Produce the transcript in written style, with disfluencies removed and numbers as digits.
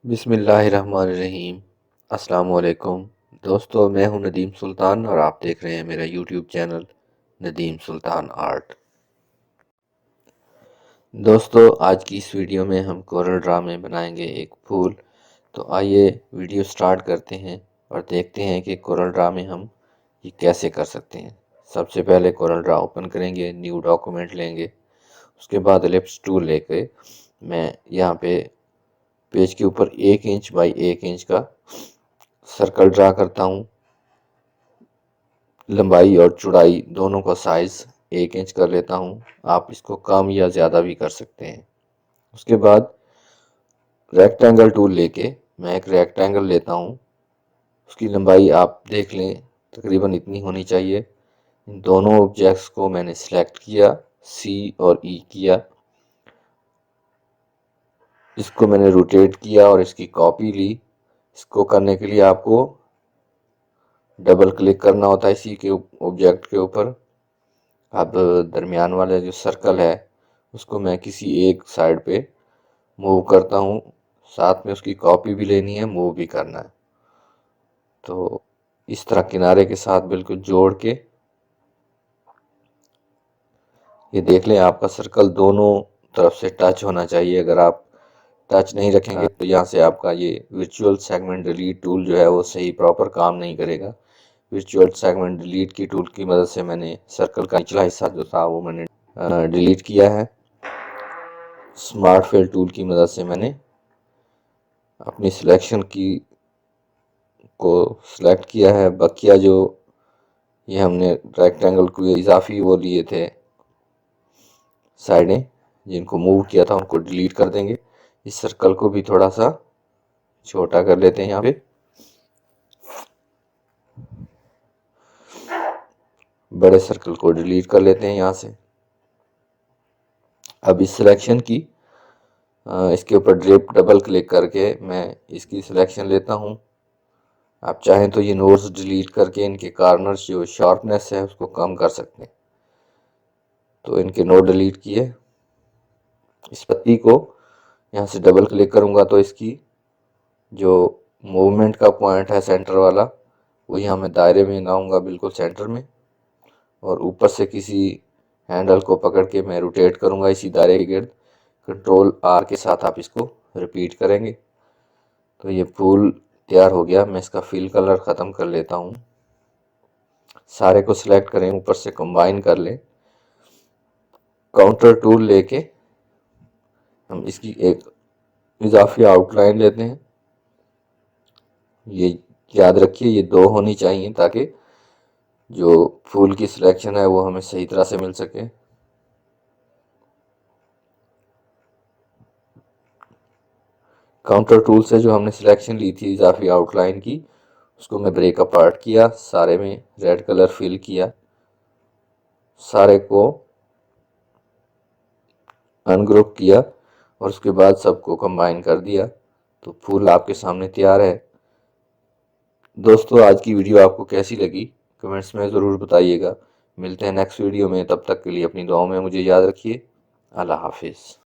बिस्मिल्लाहिर्रहमानिर्रहीम। अस्सलाम वालेकुम दोस्तों, मैं हूं नदीम सुल्तान और आप देख रहे हैं मेरा यूट्यूब चैनल नदीम सुल्तान आर्ट। दोस्तों, आज की इस वीडियो में हम कोरल ड्रा में बनाएंगे एक फूल। तो आइए वीडियो स्टार्ट करते हैं और देखते हैं कि कोरल ड्रा में हम ये कैसे कर सकते हैं। सबसे पहले कोरल ड्रा ओपन करेंगे, न्यू डॉक्यूमेंट लेंगे। उसके बाद एलिप्स टूल लेके मैं यहाँ पे पेज के ऊपर 1 इंच बाई 1 इंच का सर्कल ड्रा करता हूँ। लंबाई और चौड़ाई दोनों का साइज 1 इंच कर लेता हूँ। आप इसको कम या ज़्यादा भी कर सकते हैं। उसके बाद रेक्टेंगल टूल लेके मैं एक रेक्टेंगल लेता हूँ। उसकी लंबाई आप देख लें, तकरीबन इतनी होनी चाहिए। इन दोनों ऑब्जेक्ट्स को मैंने सिलेक्ट किया, सी और ई किया। इसको मैंने रोटेट किया और इसकी कॉपी ली। इसको करने के लिए आपको डबल क्लिक करना होता है इसी के ऑब्जेक्ट के ऊपर। अब दरमियान वाला जो सर्कल है उसको मैं किसी एक साइड पे मूव करता हूँ, साथ में उसकी कॉपी भी लेनी है, मूव भी करना है। तो इस तरह किनारे के साथ बिल्कुल जोड़ के ये देख लें, आपका सर्कल दोनों तरफ से टच होना चाहिए। अगर आप टच नहीं रखेंगे तो यहाँ से आपका ये वर्चुअल सेगमेंट डिलीट टूल जो है वो सही प्रॉपर काम नहीं करेगा। वर्चुअल सेगमेंट डिलीट की टूल की मदद से मैंने सर्कल का निचला हिस्सा जो था वो मैंने डिलीट किया है। स्मार्ट फिल टूल की मदद से मैंने अपनी सिलेक्शन की को सिलेक्ट किया है। बकिया जो ये हमने रेक्टेंगल को इजाफी वो लिए थे साइडें, जिनको मूव किया था उनको डिलीट कर देंगे। इस सर्कल को भी थोड़ा सा छोटा कर लेते हैं। यहाँ पे बड़े सर्कल को डिलीट कर लेते हैं यहाँ से। अब इस सिलेक्शन की इसके ऊपर ड्रिप डबल क्लिक करके मैं इसकी सिलेक्शन लेता हूँ। आप चाहें तो ये नोड्स डिलीट करके इनके कॉर्नर्स जो शार्पनेस है उसको कम कर सकते हैं। तो इनके नोड डिलीट किए। इस पत्ती को यहाँ से डबल क्लिक करूँगा तो इसकी जो मूवमेंट का पॉइंट है सेंटर वाला, वो यहाँ मैं दायरे में लाऊंगा बिल्कुल सेंटर में, और ऊपर से किसी हैंडल को पकड़ के मैं रोटेट करूँगा इसी दायरे के गिर्द। कंट्रोल आर के साथ आप इसको रिपीट करेंगे। तो ये फूल तैयार हो गया। मैं इसका फिल कलर ख़त्म कर लेता हूँ। सारे को सिलेक्ट करें, ऊपर से कंबाइन कर लें। काउंटर टूल लेके हम इसकी एक इजाफी आउटलाइन लेते हैं। ये याद रखिए ये 2 होनी चाहिए ताकि जो फूल की सिलेक्शन है वो हमें सही तरह से मिल सके। काउंटर टूल से जो हमने सिलेक्शन ली थी इजाफी आउटलाइन की, उसको मैं ब्रेक अपार्ट किया, सारे में रेड कलर फिल किया, सारे को अनग्रुप किया और उसके बाद सबको कंबाइन कर दिया। तो फूल आपके सामने तैयार है। दोस्तों, आज की वीडियो आपको कैसी लगी कमेंट्स में ज़रूर बताइएगा। मिलते हैं नेक्स्ट वीडियो में, तब तक के लिए अपनी दुआओं में मुझे याद रखिए। अल्लाह हाफिज़।